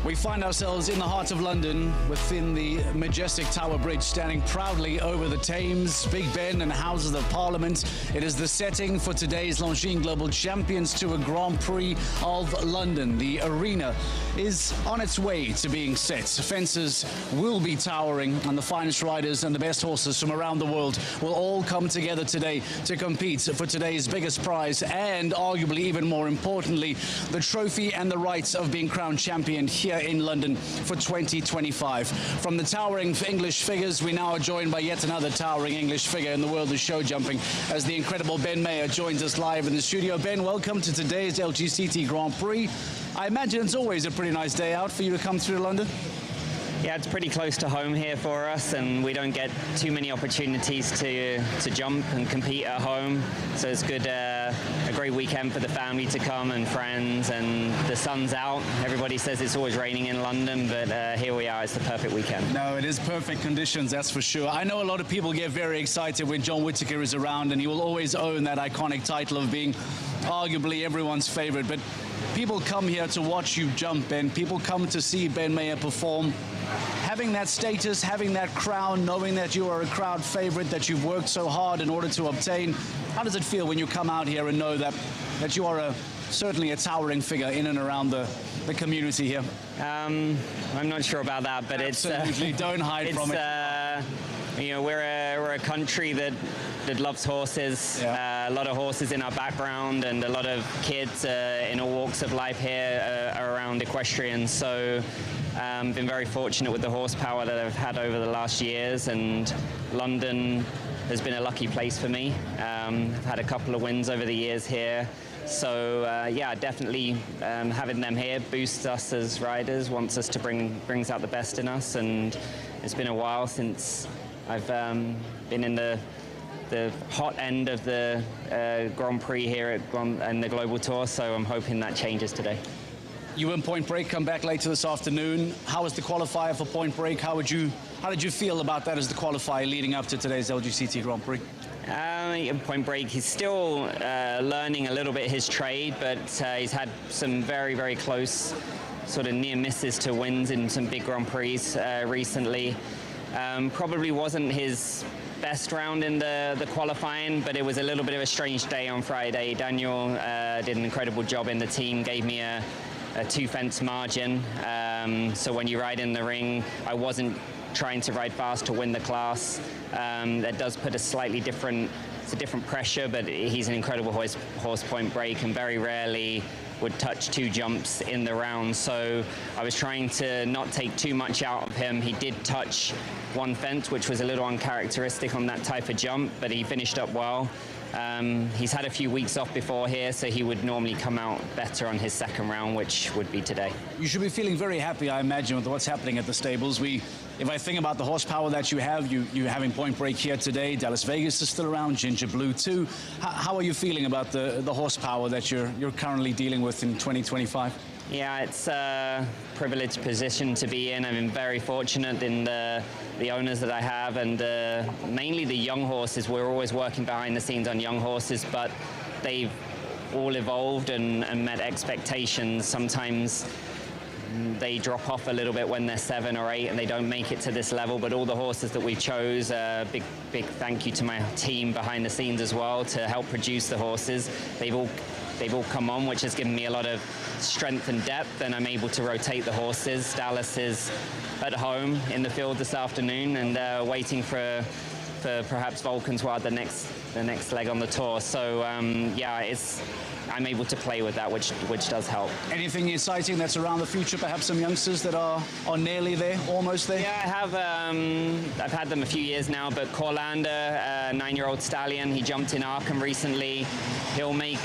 We find ourselves in the heart of London within the majestic Tower Bridge, standing proudly over the Thames, Big Ben and Houses of Parliament. It is the setting for today's Longines Global Champions Tour Grand Prix of London. The arena is on its way to being set. Fences will be towering and the finest riders and the best horses from around the world will all come together today to compete for today's biggest prize and arguably even more importantly, the trophy and the rights of being crowned champion here in London for 2025. From the towering English figures, we now are joined by yet another towering English figure in the world of show jumping as the incredible Ben Maher joins us live in the studio. Ben, welcome to today's LGCT Grand Prix. I imagine it's always a pretty nice day out for you to come through to London. Yeah, it's pretty close to home here for us, and we don't get too many opportunities to jump and compete at home. So it's good, a great weekend for the family to come and friends, and the sun's out. Everybody says it's always raining in London, but here we are, it's the perfect weekend. No, it is perfect conditions, that's for sure. I know a lot of people get very excited when John Whittaker is around, and he will always own that iconic title of being arguably everyone's favorite. But people come here to watch you jump, Ben. People come to see Ben Maher perform. Having that status, having that crown, knowing that you are a crowd favorite, that you've worked so hard in order to obtain, how does it feel when you come out here and know that you are certainly a towering figure in and around the community here? I'm not sure about that, but absolutely, don't hide from it. You know, we're a country that loves horses. Yeah. A lot of horses in our background, and a lot of kids in all walks of life here are around equestrians. So been very fortunate with the horsepower that I've had over the last years, and London has been a lucky place for me. I've had a couple of wins over the years here. So yeah, definitely having them here boosts us as riders, wants us to brings out the best in us, and it's been a while since I've been in the hot end of the Grand Prix here and the Global Tour, so I'm hoping that changes today. You win Point Break, come back later this afternoon. How was the qualifier for Point Break? How did you feel about that as the qualifier leading up to today's LGCT Grand Prix? Point Break, he's still learning a little bit his trade, but he's had some very, very close sort of near misses to wins in some big Grand Prix recently. Probably wasn't his best round in the qualifying, but it was a little bit of a strange day on Friday. Daniel did an incredible job in the team, gave me a 2-fence margin. So when you ride in the ring, I wasn't trying to ride fast to win the class. That does put a slightly different, it's a different pressure, but he's an incredible horse Point Break, and very rarely would touch 2 jumps in the round. So I was trying to not take too much out of him. He did touch 1 fence, which was a little uncharacteristic on that type of jump, but he finished up well. He's had a few weeks off before here, so he would normally come out better on his second round, which would be today. You should be feeling very happy, I imagine, with what's happening at the stables. If I think about the horsepower that you have, you having Point Break here today, Dallas Vegas is still around, Ginger Blue too. How are you feeling about the horsepower that you're currently dealing with in 2025? Yeah, it's a privileged position to be in. I've been very fortunate in the owners that I have, and mainly the young horses. We're always working behind the scenes on young horses, but they've all evolved and met expectations. Sometimes they drop off a little bit when they're 7 or 8 and they don't make it to this level, but all the horses that we chose, big thank you to my team behind the scenes as well to help produce the horses. They've all come on, which has given me a lot of strength and depth, and I'm able to rotate the horses. Dallas is at home in the field this afternoon and waiting for perhaps Vulcan's Wild, the next leg on the tour. So yeah, I'm able to play with that, which does help. Anything exciting that's around the future? Perhaps some youngsters that are nearly there, almost there? Yeah, I have. I've had them a few years now, but Corlander, 9-year-old stallion, he jumped in Arkham recently. He'll make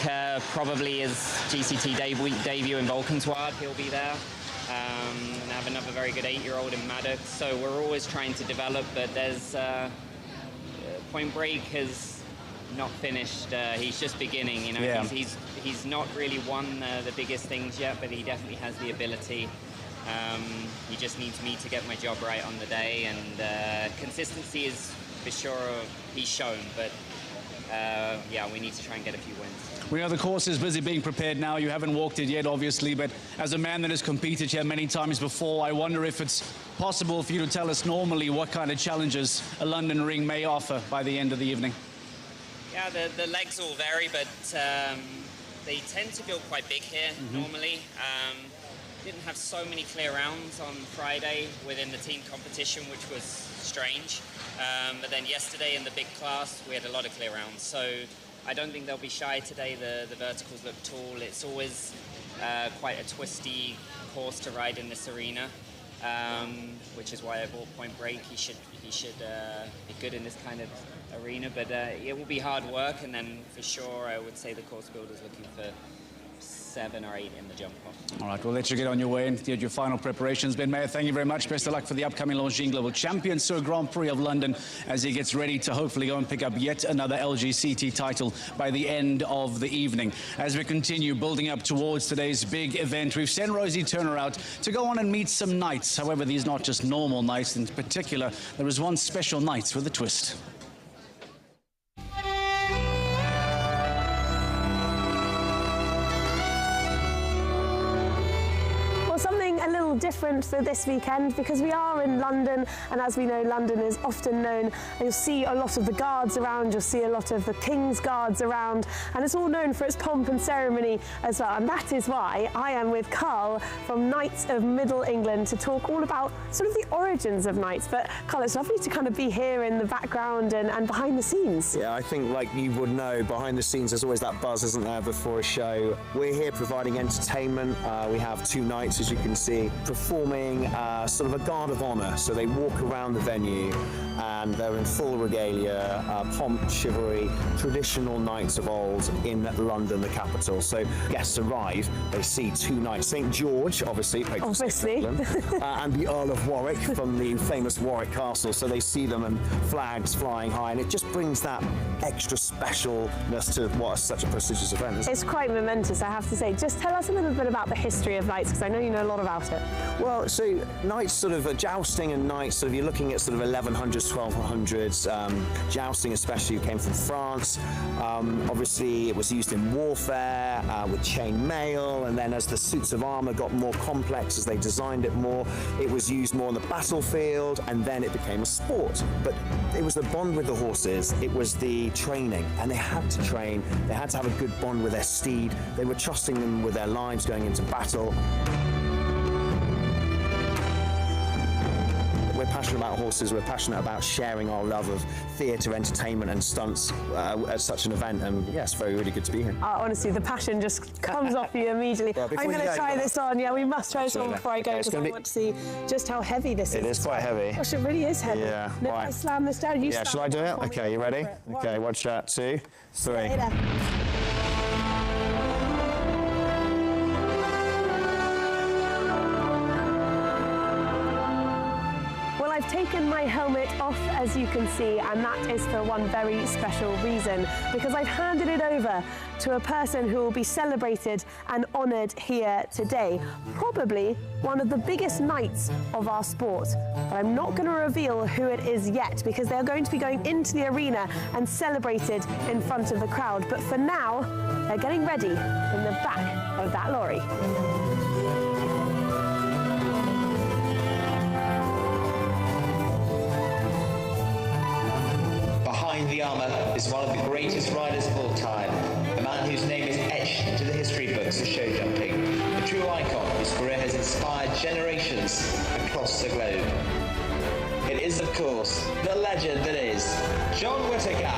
probably his GCT debut in Vulcan's Wild. He'll be there. And I have another very good 8-year-old in Maddox. So we're always trying to develop, but there's Point Break has not finished. He's just beginning, you know. Yeah. He's not really won the biggest things yet, but he definitely has the ability. He just needs me to get my job right on the day, and consistency is for sure he's shown, but yeah, we need to try and get a few wins. We know the course is busy being prepared now. You haven't walked it yet, obviously, but as a man that has competed here many times before, I wonder if it's possible for you to tell us normally what kind of challenges a London ring may offer by the end of the evening. Yeah, the legs all vary, but they tend to feel quite big here normally. Didn't have so many clear rounds on Friday within the team competition, which was strange. But then yesterday in the big class, we had a lot of clear rounds. So I don't think they'll be shy today. The verticals look tall. It's always quite a twisty course to ride in this arena, which is why I bought Point Break. He should be good in this kind of arena, but it will be hard work. And then for sure, I would say the course builder's looking for 7 or 8 in the jump off. All right, we'll let you get on your way and get your final preparations. Ben Maher, thank you very much. Best of luck for the upcoming Longines Global Champions Tour Grand Prix of London as he gets ready to hopefully go and pick up yet another LGCT title by the end of the evening. As we continue building up towards today's big event, we've sent Rosie Turner out to go on and meet some knights. However, these are not just normal knights. In particular, there is one special knight with a twist. A little different for this weekend because we are in London, and as we know, London is often known, you'll see a lot of the guards around, you'll see a lot of the King's Guards around, and it's all known for its pomp and ceremony as well. And that is why I am with Carl from Knights of Middle England to talk all about sort of the origins of knights. But Carl, it's lovely to kind of be here in the background and behind the scenes. Yeah, I think like you would know, behind the scenes there's always that buzz, isn't there, before a show. We're here providing entertainment. We have 2 knights, as you can see, performing sort of a guard of honour. So they walk around the venue and they're in full regalia, pomp, chivalry, traditional knights of old in London, the capital. So guests arrive, they see 2 knights. St George, obviously, and the Earl of Warwick from the famous Warwick Castle. So they see them and flags flying high, and it just brings that extra specialness to what is such a prestigious event, isn't it? It's quite momentous, I have to say. Just tell us a little bit about the history of knights, because I know you know a lot about it. Well, so knights sort of jousting and knights sort of, you're looking at sort of 1100s, 1200s. Jousting especially came from France. Obviously it was used in warfare with chain mail, and then as the suits of armour got more complex, as they designed it more, it was used more on the battlefield, and then it became a sport. But it was the bond with the horses, it was the training, and they had to train, they had to have a good bond with their steed, they were trusting them with their lives going into battle. We're passionate about horses, we're passionate about sharing our love of theatre, entertainment and stunts at such an event, and yeah, it's really good to be here. Honestly, the passion just comes off you immediately. Well, I'm going to try this on. Yeah, we must try this on before I go, because I want to see just how heavy this is. It is quite heavy. Gosh, it really is heavy. Yeah. If I slam this down, you shall I do it? Okay, you ready? Okay, watch that. 2, 3. I've taken my helmet off, as you can see, and that is for one very special reason, because I've handed it over to a person who will be celebrated and honoured here today, probably one of the biggest knights of our sport. But I'm not going to reveal who it is yet, because they're going to be going into the arena and celebrated in front of the crowd. But for now, they're getting ready in the back of that lorry. Behind the armour is one of the greatest riders of all time, a man whose name is etched into the history books of show jumping, a true icon whose career has inspired generations across the globe. It is, of course, the legend that is John Whittaker.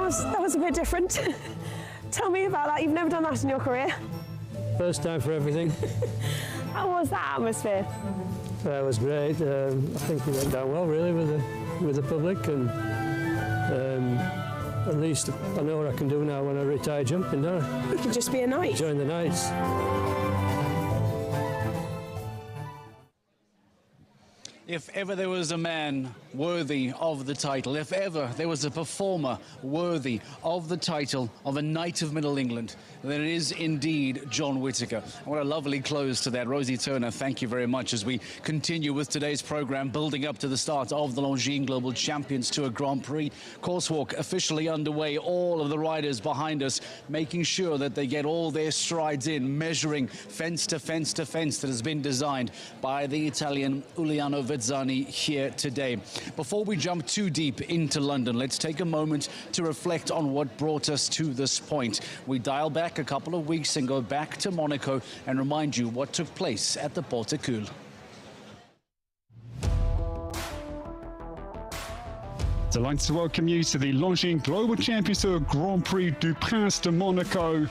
That was a bit different. Tell me about that. You've never done that in your career? First time for everything. How was that atmosphere? That was great. I think we went down well, really, with the public, and at least I know what I can do now when I retire jumping, don't I? You can just be a knight. Join the Knights. If ever there was a man worthy of the title, if ever there was a performer worthy of the title of a Knight of Middle England, then it is indeed John Whittaker. What a lovely close to that. Rosie Turner, thank you very much as we continue with today's program, building up to the start of the Longines Global Champions Tour Grand Prix. Coursewalk officially underway. All of the riders behind us making sure that they get all their strides in, measuring fence to fence to fence that has been designed by the Italian Uliano Vezzani here today. Before we jump too deep into London, let's take a moment to reflect on what brought us to this point. We dial back a couple of weeks and go back to Monaco and remind you what took place at the Porte-Cool. Delighted to welcome you to the Longines Global Champions Tour Grand Prix du Prince de Monaco.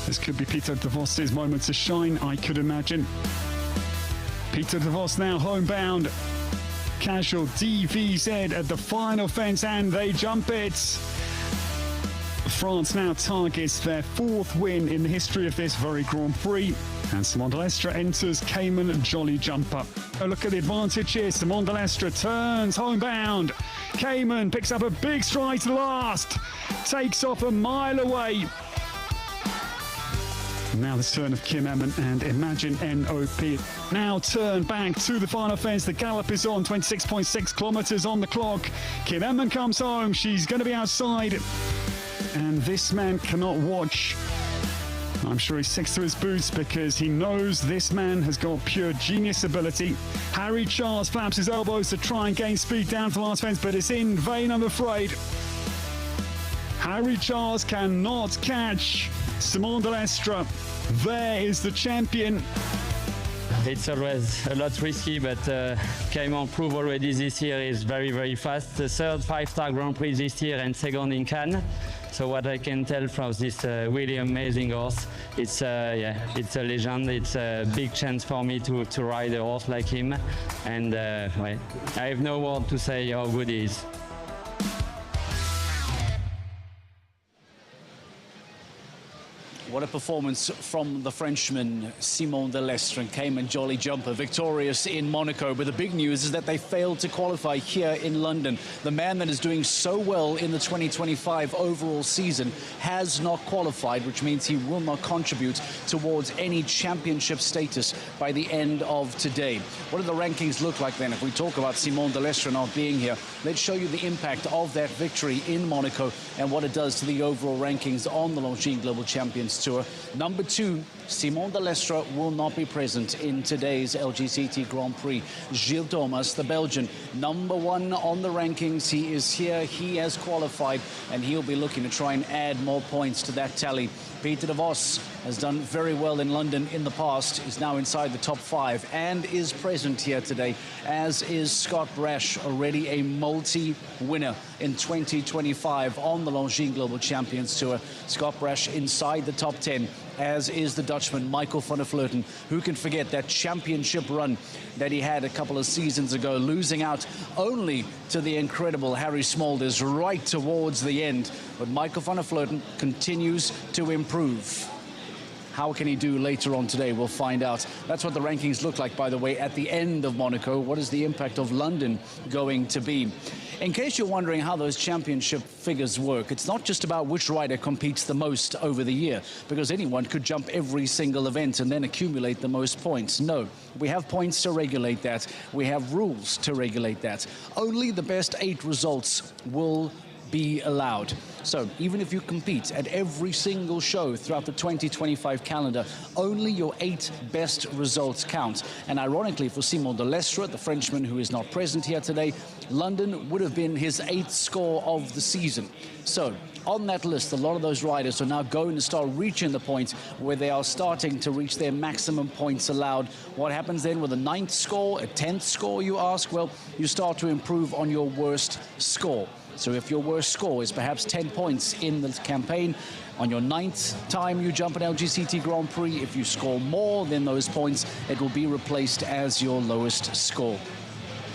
This could be Pieter Devos' moment to shine, I could imagine. Pieter Devos now homebound. Casual DVZ at the final fence, and they jump it. France now targets their 4th win in the history of this very Grand Prix. And Simon de Lestre enters Cayman Jolly Jumper. Oh, look at the advantage here. Simon de Lestre turns homebound. Cayman picks up a big stride to the last. Takes off a mile away. Now the turn of Kim Emmen and Imagine NOP. Now turn back to the final fence. The gallop is on, 26.6 kilometers on the clock. Kim Emmen comes home. She's going to be outside. And this man cannot watch. I'm sure he's sick to his boots because he knows this man has got pure genius ability. Harry Charles flaps his elbows to try and gain speed down to the last fence, but it's in vain, I'm afraid. Harry Charles cannot catch Simon de Lestre. There is the champion. It's always a lot risky, but Cayman proved already this year is very, very fast. The 3rd 5-star Grand Prix this year and 2nd in Cannes. So what I can tell from this really amazing horse, it's it's a legend. It's a big chance for me to ride a horse like him. And well, I have no word to say how good he is. What a performance from the Frenchman Simon de Lestre and Cayman Jolly Jumper, victorious in Monaco. But the big news is that they failed to qualify here in London. The man that is doing so well in the 2025 overall season has not qualified, which means he will not contribute towards any championship status by the end of today. What do the rankings look like then? If we talk about Simon de Lestre not being here, let's show you the impact of that victory in Monaco and what it does to the overall rankings on the Longines Global Champions Tour. Number 2, Simon de Lestre will not be present in today's LGCT Grand Prix. Gilles Thomas, the Belgian, number 1 on the rankings. He is here, he has qualified, and he'll be looking to try and add more points to that tally. Pieter Devos has done very well in London in the past, is now inside the top 5 and is present here today, as is Scott Brash, already a multi-winner in 2025 on the Longines Global Champions Tour. Scott Brash inside the top 10, as is the Dutchman Michael van der Vleuten. Who can forget that championship run that he had a couple of seasons ago, losing out only to the incredible Harry Smulders right towards the end. But Michael van der Vleuten continues to improve. How can he do later on today? We'll find out. That's what the rankings look like, by the way, at the end of Monaco. What is the impact of London going to be? In case you're wondering how those championship figures work, it's not just about which rider competes the most over the year, because anyone could jump every single event and then accumulate the most points. No, we have points to regulate that. We have rules to regulate that. Only the best 8 results will be allowed. So even if you compete at every single show throughout the 2025 calendar, only your 8 best results count. And ironically for Simon de Lestre, the Frenchman who is not present here today, London would have been his 8th score of the season. So on that list, a lot of those riders are now going to start reaching the point where they are starting to reach their maximum points allowed. What happens then with a 9th score, a 10th score, you ask? Well, you start to improve on your worst score. So if your worst score is perhaps 10 points in the campaign, on your 9th time you jump an LGCT Grand Prix, if you score more than those points, it will be replaced as your lowest score.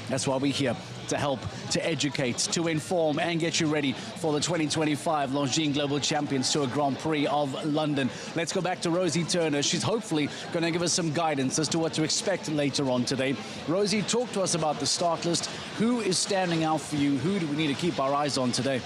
That's why we're here, to help, to educate, to inform and get you ready for the 2025 Longines Global Champions Tour Grand Prix of London. Let's go back to Rosie Turner. She's hopefully going to give us some guidance as to what to expect later on today. Rosie, talk to us about the start list. Who is standing out for you? Who do we need to keep our eyes on today?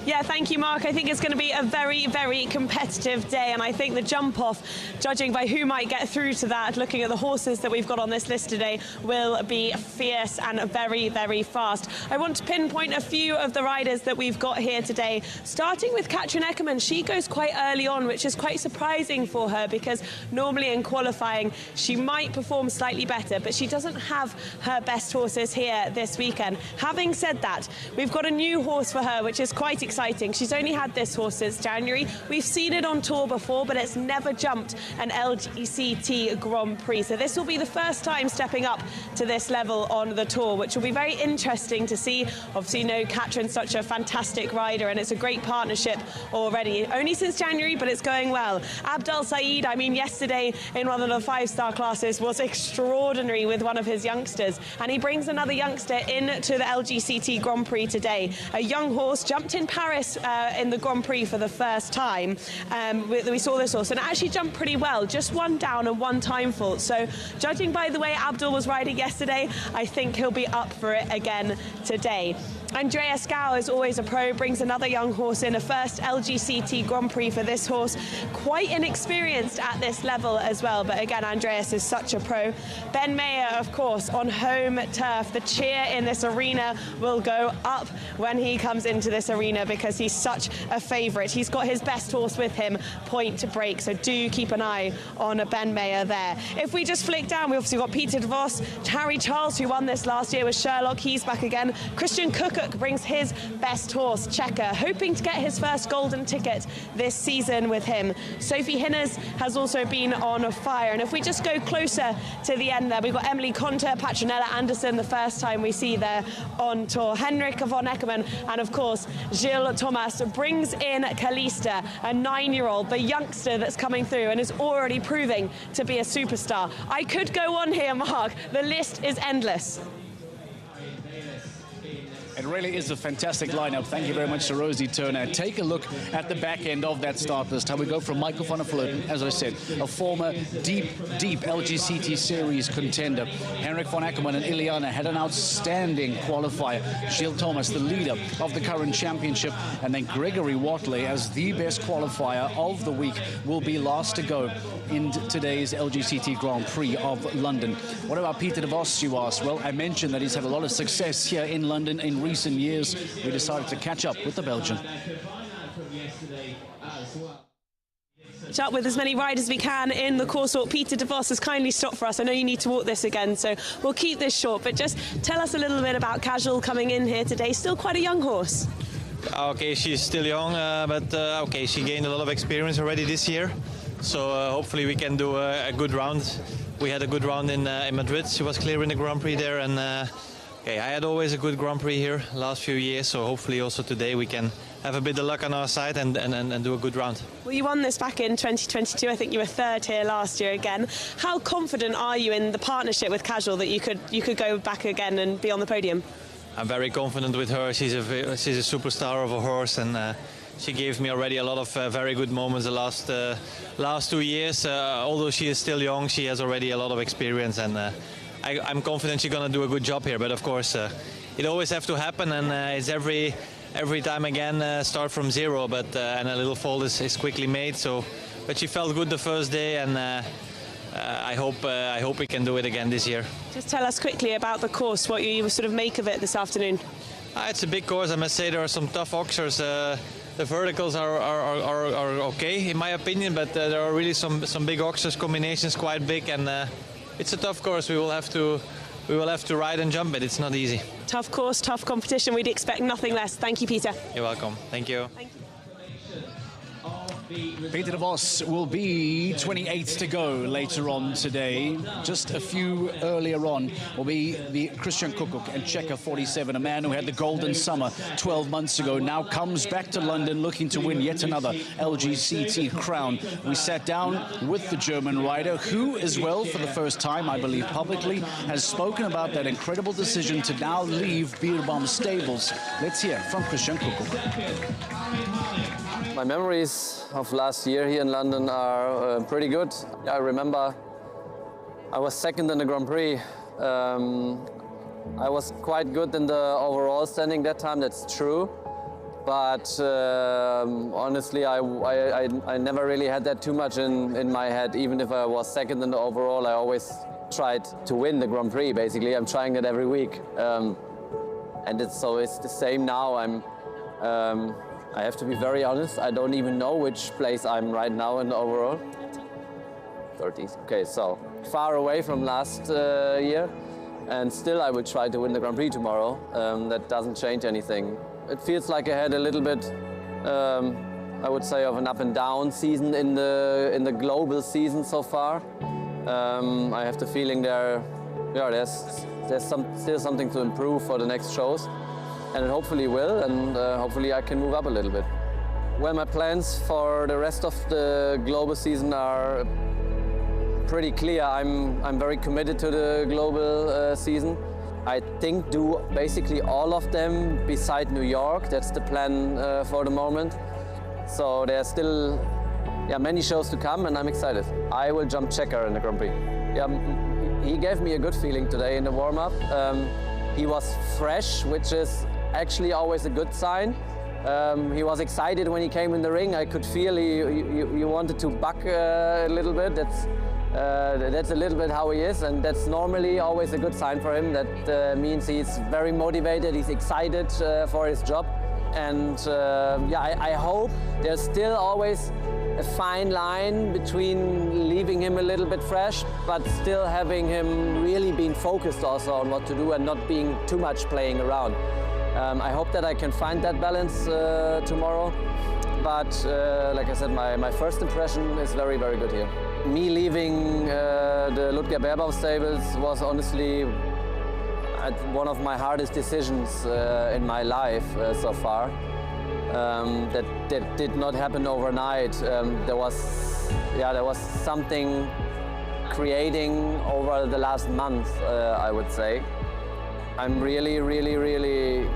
Yeah, thank you, Mark. I think it's going to be a very, very competitive day, and I think the jump-off, judging by who might get through to that, looking at the horses that we've got on this list today, will be fierce and very, very fast. I want to pinpoint a few of the riders that we've got here today, starting with Katrin Eckermann. She goes quite early on, which is quite surprising for her, because normally in qualifying she might perform slightly better, but she doesn't have her best horses here this weekend. Having said that, we've got a new horse for her, which is quite exciting. She's only had this horse since January. We've seen it on tour before, but it's never jumped an LGCT Grand Prix. So this will be the first time stepping up to this level on the tour, which will be very interesting to see. Obviously, you know, Katrin's such a fantastic rider, and it's a great partnership already. Only since January, but it's going well. Abdul Saeed, I mean, yesterday in one of the 5-star classes was extraordinary with one of his youngsters, and he brings another youngster into the LGCT Grand Prix today. A young horse jumped in Paris in the Grand Prix for the first time. We saw this horse, and it actually jumped pretty well, just one down and one time fault. So judging by the way Abdul was riding yesterday, I think he'll be up for it again today. Andreas Gau is always a pro, brings another young horse in, a first LGCT Grand Prix for this horse. Quite inexperienced at this level as well, but again, Andreas is such a pro. Ben Maher, of course, on home turf. The cheer in this arena will go up when he comes into this arena, because he's such a favourite. He's got his best horse with him, Point Break, so do keep an eye on Ben Maher there. If we just flick down, we've obviously got Pieter Devos, Harry Charles, who won this last year with Sherlock, he's back again. Christian Kukuk brings his best horse, Checker, hoping to get his first golden ticket this season with him. Sophie Hinners has also been on fire, and if we just go closer to the end there, we've got Emily Conter, Patronella Anderson, the first time we see there on tour, Henrik von Eckermann, and of course Gilles Thomas brings in Kalista, a 9-year-old, the youngster that's coming through and is already proving to be a superstar. I could go on here, Mark. The list is endless. It really is a fantastic lineup. Thank you very much to Rosie Turner. Take a look at the back end of that start list. How we go from Michael van der Vleuten, as I said, a former deep LGCT series contender. Henrik von Eckermann and Iliana had an outstanding qualifier. Gilles Thomas, the leader of the current championship. And then Gregory Watley, as the best qualifier of the week, will be last to go in today's LGCT Grand Prix of London. What about Pieter Devos, you ask? Well, I mentioned that he's had a lot of success here in London in recent years. We decided to catch up with the Belgian. Catch up with as many riders as we can in the course walk. Pieter Devos has kindly stopped for us. I know you need to walk this again, so we'll keep this short, but just tell us a little bit about Casual coming in here today. Still quite a young horse. Okay, she's still young, but okay, she gained a lot of experience already this year, so hopefully we can do a good round. We had a good round in Madrid. She was clear in the Grand Prix there, and okay, I had always a good Grand Prix here last few years, so hopefully also today we can have a bit of luck on our side and do a good round. Well, you won this back in 2022. I think you were third here last year again. How confident are you in the partnership with Casual that you could go back again and be on the podium? I'm very confident with her. She's a superstar of a horse, and she gave me already a lot of very good moments the last 2 years. Although she is still young, she has already a lot of experience, and I'm confident she's going to do a good job here. But of course, it always have to happen, and it's every time again start from zero. But and a little fall is quickly made. So, but she felt good the first day, and I hope we can do it again this year. Just tell us quickly about the course, what you sort of make of it this afternoon. It's a big course. I must say there are some tough oxers. The verticals are okay in my opinion, but there are really some big oxers, combinations quite big, and it's a tough course. We will have to ride and jump it. It's not easy. Tough course, tough competition. We'd expect nothing less. Thank you, Pieter. You're welcome. Thank you. Thank you. Pieter Devos will be 28th to go later on today. Just a few earlier on will be the Christian Kukuk and Checker 47, a man who had the golden summer 12 months ago, now comes back to London looking to win yet another LGCT crown. We sat down with the German rider, who as well, for the first time, I believe publicly, has spoken about that incredible decision to now leave Beerbaum stables. Let's hear from Christian Kukuk. My memories of last year here in London are pretty good. I remember I was second in the Grand Prix. I was quite good in the overall standing that time, that's true. But honestly, I never really had that too much in my head. Even if I was second in the overall, I always tried to win the Grand Prix, basically. I'm trying it every week. And it's the same now. I have to be very honest, I don't even know which place I'm right now in the overall. 30s. Okay, so far away from last year, and still I will try to win the Grand Prix tomorrow. That doesn't change anything. It feels like I had a little bit, I would say, of an up and down season in the global season so far. I have the feeling there's still something to improve for the next shows. And it hopefully will, and hopefully I can move up a little bit. Well, my plans for the rest of the global season are pretty clear. I'm very committed to the global season. I think do basically all of them beside New York. That's the plan for the moment. So there's still many shows to come, and I'm excited. I will jump Checker in the Grand Prix. He gave me a good feeling today in the warm-up. He was fresh, which is actually always a good sign. He was excited when he came in the ring. I could feel he wanted to buck a little bit. That's a little bit how he is, and that's normally always a good sign for him. That means he's very motivated, he's excited for his job. And I hope there's still always a fine line between leaving him a little bit fresh, but still having him really being focused also on what to do and not being too much playing around. I hope that I can find that balance tomorrow. But like I said, my first impression is very, very good here. Me leaving the Ludger Beerbaum stables was honestly one of my hardest decisions in my life so far. That did not happen overnight. There was something creating over the last month, I would say. I'm really, really, really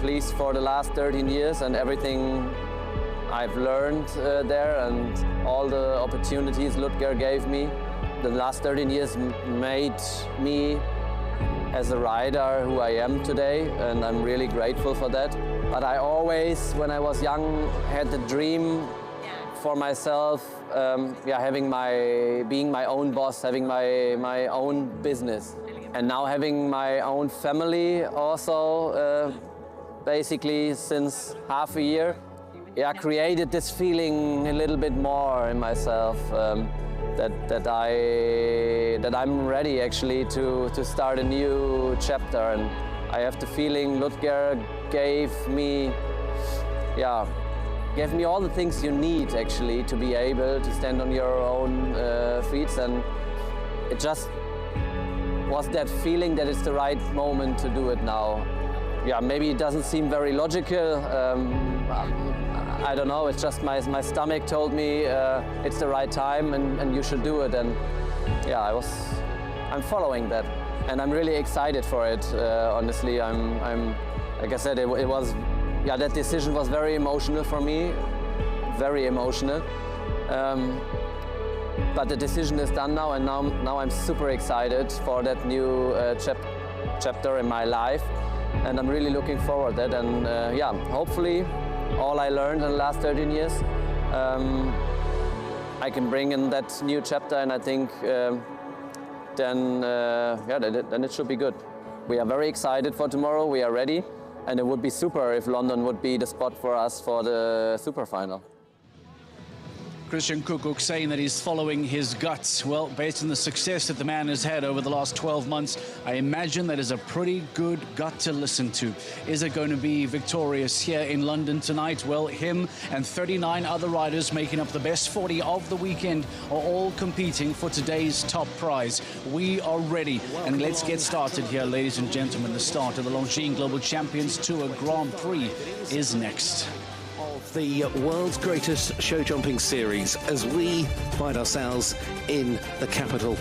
pleased for the last 13 years and everything I've learned there and all the opportunities Ludger gave me. The last 13 years made me as a rider who I am today, and I'm really grateful for that. But I always, when I was young, had the dream for myself, being my own boss, having my own business. And now having my own family also, basically since half a year, created this feeling a little bit more in myself. That I'm ready actually to start a new chapter, and I have the feeling Ludger gave me all the things you need actually to be able to stand on your own feet, and it just was that feeling that it's the right moment to do it now. Maybe it doesn't seem very logical. I don't know, it's just my stomach told me it's the right time and you should do it, and I'm following that, and I'm really excited for it. Honestly, I'm like I said, it was that decision was very emotional for me, very emotional. But the decision is done now, and now I'm super excited for that new chapter in my life, and I'm really looking forward to that. And hopefully, all I learned in the last 13 years, I can bring in that new chapter, and I think then it should be good. We are very excited for tomorrow. We are ready, and it would be super if London would be the spot for us for the super final. Christian Kukuk, saying that he's following his guts. Well, based on the success that the man has had over the last 12 months, I imagine that is a pretty good gut to listen to. Is it going to be victorious here in London tonight? Well, him and 39 other riders making up the best 40 of the weekend are all competing for today's top prize. We are ready, and let's get started here, ladies and gentlemen. The start of the Longines Global Champions Tour Grand Prix is next. The world's greatest show jumping series as we find ourselves in the capital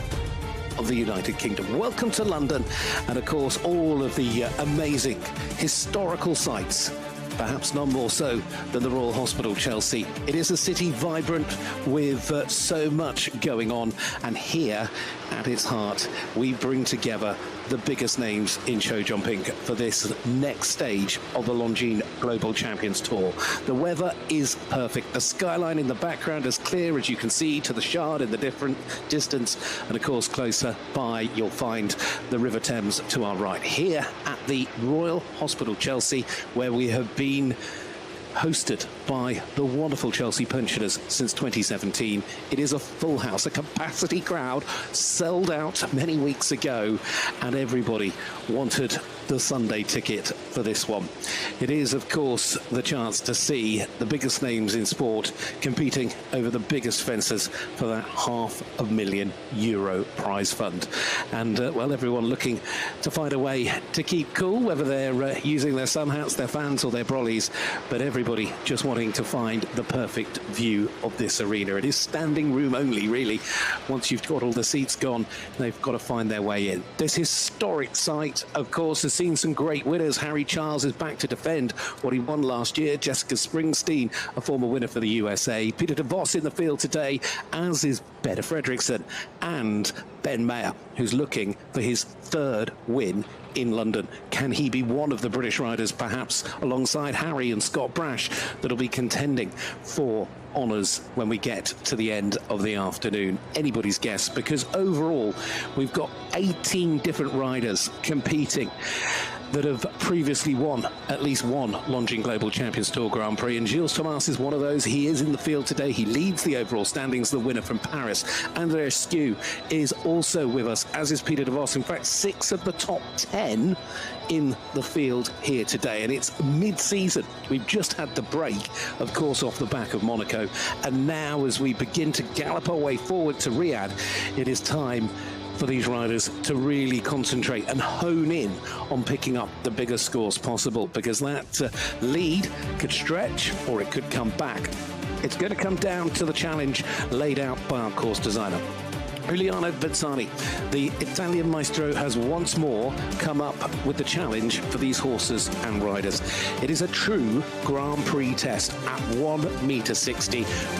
of the United Kingdom. Welcome to London, and of course all of the amazing historical sites, perhaps none more so than the Royal Hospital Chelsea. It is a city vibrant with so much going on, and here at its heart we bring together the biggest names in show jumping for this next stage of the Longines Global Champions Tour. The weather is perfect. The skyline in the background as clear as you can see to the Shard in the different distance, and of course closer by you'll find the River Thames to our right. Here at the Royal Hospital Chelsea, where we have been hosted by the wonderful Chelsea pensioners since 2017. It is a full house, a capacity crowd, sold out many weeks ago, and everybody wanted the Sunday ticket for this one. It is, of course, the chance to see the biggest names in sport competing over the biggest fences for that €500,000 prize fund. And, well, everyone looking to find a way to keep cool, whether they're using their sun hats, their fans or their brollies, but everybody just wanting to find the perfect view of this arena. It is standing room only, really. Once you've got all the seats gone, they've got to find their way in. This historic site, of course, has seen some great winners. Harry Charles is back to defend what he won last year. Jessica Springsteen, a former winner for the USA. Pieter Devos in the field today, as is Bette Fredriksson, and Ben Maher, who's looking for his third win in London. Can he be one of the British riders, perhaps alongside Harry and Scott Brash, that'll be contending for honours when we get to the end of the afternoon? Anybody's guess, because overall we've got 18 different riders competing that have previously won at least one Longines Global Champions Tour Grand Prix, and Gilles Thomas is one of those. He is in the field today. He leads the overall standings, the winner from Paris. Andreas Skew is also with us, as is Pieter Devos. In fact, 6 of the top 10 in the field here today, and it's mid-season. We've just had the break, of course, off the back of Monaco, and now as we begin to gallop our way forward to Riyadh, it is time for these riders to really concentrate and hone in on picking up the biggest scores possible, because that lead could stretch or it could come back. It's going to come down to the challenge laid out by our course designer. Giuliano Bezzani, the Italian maestro, has once more come up with the challenge for these horses and riders. It is a true Grand Prix test at 1.60 meters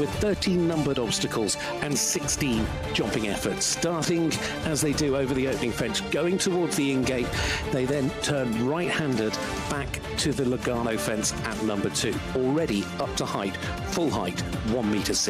with 13 numbered obstacles and 16 jumping efforts. Starting as they do over the opening fence, going towards the in-gate, they then turn right-handed back to the Lugano fence at number 2. Already up to height, full height, 1.60 meters.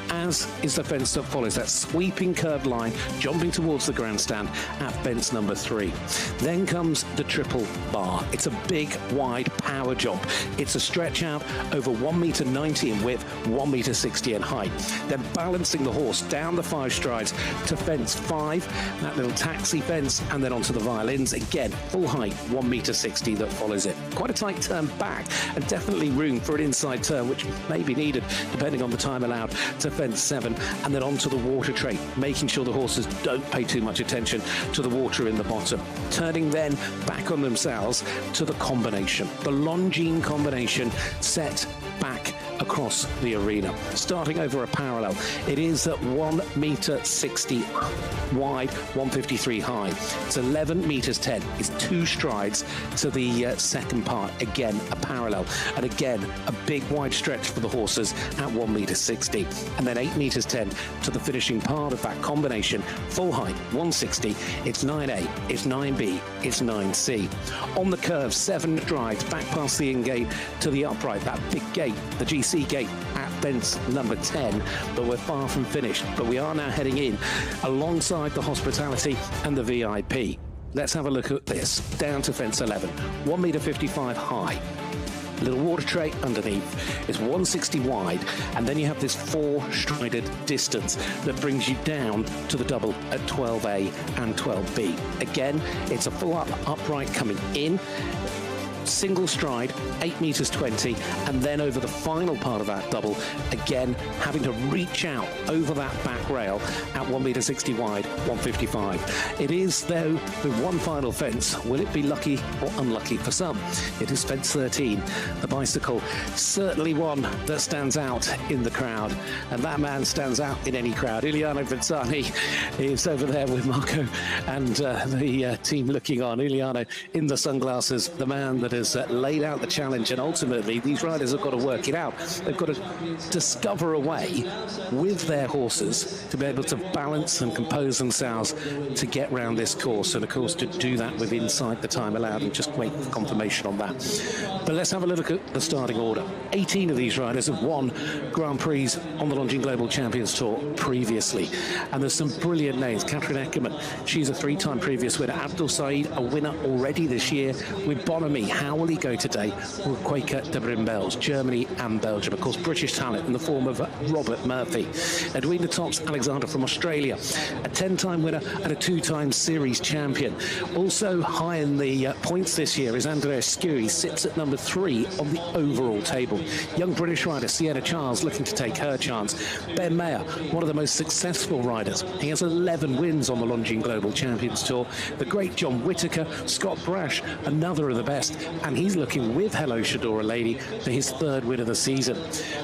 As is the fence that follows, that sweeping curved line, jumping towards the grandstand at fence number 3. Then comes the triple bar. It's a big, wide power jump. It's a stretch out over 1.90 meters in width, 1.60 meters in height. Then balancing the horse down the 5 strides to fence 5, that little taxi fence, and then onto the violins. Again, full height, 1.60 meters that follows it. Quite a tight turn back, and definitely room for an inside turn, which may be needed depending on the time allowed, to fence 7, and then onto the water tray, making sure the horses don't pay too much attention to the water in the bottom. Turning then back on themselves to the combination, the Longines combination, set back across the arena, starting over a parallel. It is at 1.60 meters wide, 1.53 high. It's 11 meters 10. It's 2 strides to the second part. Again, a parallel, and again a big wide stretch for the horses at 1.60 meters, and then 8 meters 10 to the finishing part of that combination. Full height, 1.60. It's 9A, it's 9B, it's 9C. On the curve, 7 strides back past the in-gate to the upright, that big gate, the GC gate at fence number 10, but we're far from finished. But we are now heading in alongside the hospitality and the VIP. Let's have a look at this. Down to fence 11, 1.55 meters high. a little water tray underneath. It's 160 wide, and then you have this 4-strided distance that brings you down to the double at 12A and 12B. Again, it's a full upright coming in, single stride, 8 meters 20, and then over the final part of that double, again having to reach out over that back rail at 1 meter 60 wide, 155. It is, though, with one final fence. Will it be lucky or unlucky for some? It is fence 13. The bicycle, certainly one that stands out in the crowd, and that man stands out in any crowd. Iuliano Vizzani is over there with Marco and the team looking on. Iuliano in the sunglasses, the man that has laid out the challenge, and ultimately these riders have got to work it out. They've got to discover a way with their horses to be able to balance and compose themselves to get round this course, and of course to do that with inside the time allowed, and just wait for confirmation on that. But let's have a look at the starting order. 18 of these riders have won Grand Prix on the Longines Global Champions Tour previously, and there's some brilliant names. Catherine Eckermann, she's a 3-time previous winner. Abdul Said, a winner already this year with Bonamy. How will he go today? With Quaker de Brimbels, Germany and Belgium. Of course, British talent in the form of Robert Murphy. Edwina Tops Alexander from Australia, a 10-time winner and a 2-time series champion. Also high in the points this year is Andreas Skui. He sits at number 3 on the overall table. Young British rider Sienna Charles looking to take her chance. Ben Maher, one of the most successful riders. He has 11 wins on the Longines Global Champions Tour. The great John Whittaker, Scott Brash, another of the best, and he's looking with Hello Shadora Lady for his 3rd win of the season.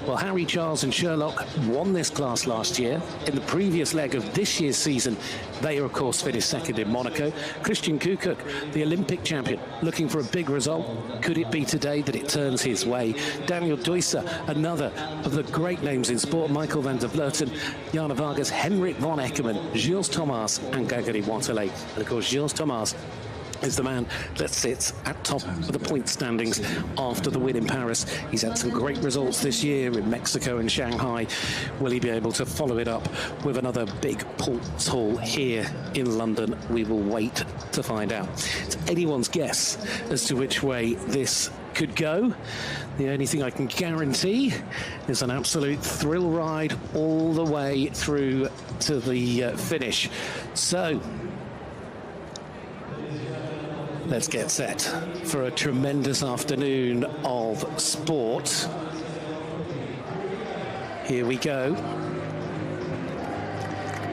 Well, Harry Charles and Sherlock won this class last year. In the previous leg of this year's season, they, of course, finished 2nd in Monaco. Christian Kukuk, the Olympic champion, looking for a big result. Could it be today that it turns his way? Daniel Deusser, another of the great names in sport. Michael van der Vleuten, Jana Vargas, Henrik von Eckermann, Gilles Thomas and Gregory Waterley. And, of course, Gilles Thomas is the man that sits at top of the point standings after the win in Paris. He's had some great results this year in Mexico and Shanghai. Will he be able to follow it up with another big pulse haul here in London? We will wait to find out. It's anyone's guess as to which way this could go. The only thing I can guarantee is an absolute thrill ride all the way through to the finish. So let's get set for a tremendous afternoon of sport. Here we go,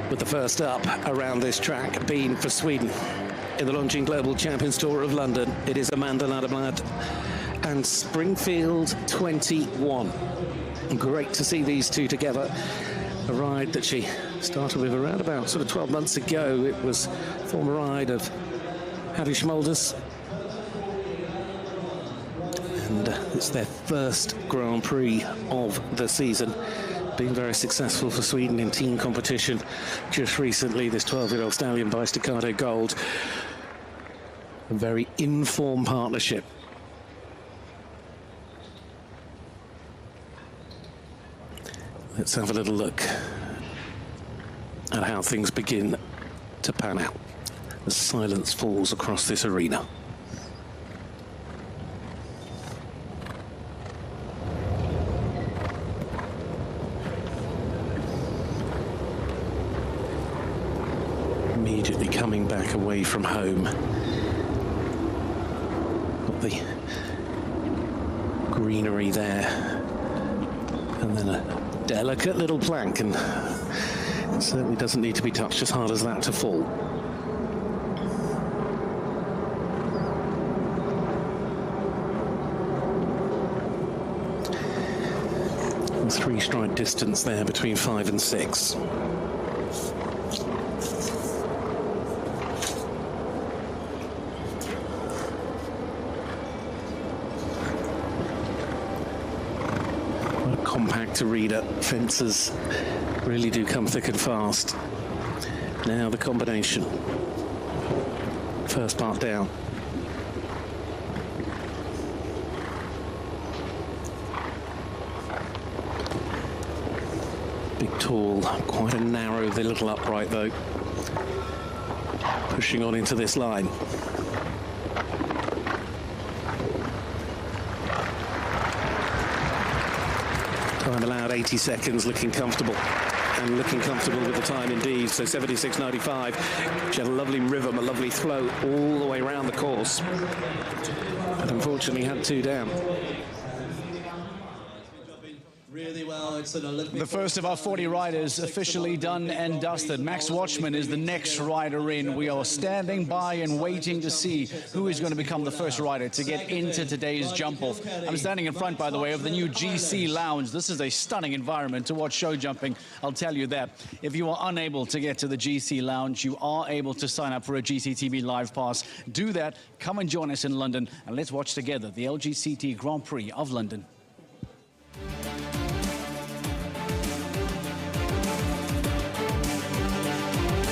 with the first up around this track being for Sweden in the Longines Global Champions Tour of London. It is Amanda Ladeblad and Springfield 21. Great to see these two together. A ride that she started with around about sort of 12 months ago. It was a former ride of Harry Schmolders, and it's their first Grand Prix of the season. Been very successful for Sweden in team competition. Just recently, this 12-year-old stallion by Staccato Gold. A very informed partnership. Let's have a little look at how things begin to pan out as silence falls across this arena. Immediately coming back away from home. Got the greenery there, and then a delicate little plank, and it certainly doesn't need to be touched as hard as that to fall. A 3-stride distance there between 5 and 6. Compact arena. Fences really do come thick and fast. Now the combination. First part down. Big, tall, quite a narrow, the little upright though. Pushing on into this line. Time allowed 80 seconds, looking comfortable. And looking comfortable with the time indeed, so 76.95. She had a lovely rhythm, a lovely flow all the way around the course. But unfortunately had 2 down. Really well. It's an Olympic. The first of our 40 riders officially done and dusted. Max Watchman is the next rider in. We are standing by and waiting to see who is going to become the first rider to get into today's jump off. I'm standing in front, by the way, of the new GC Lounge. This is a stunning environment to watch show jumping, I'll tell you that. If you are unable to get to the GC Lounge, you are able to sign up for a GCTV Live Pass. Do that, come and join us in London, and let's watch together the LGCT Grand Prix of London.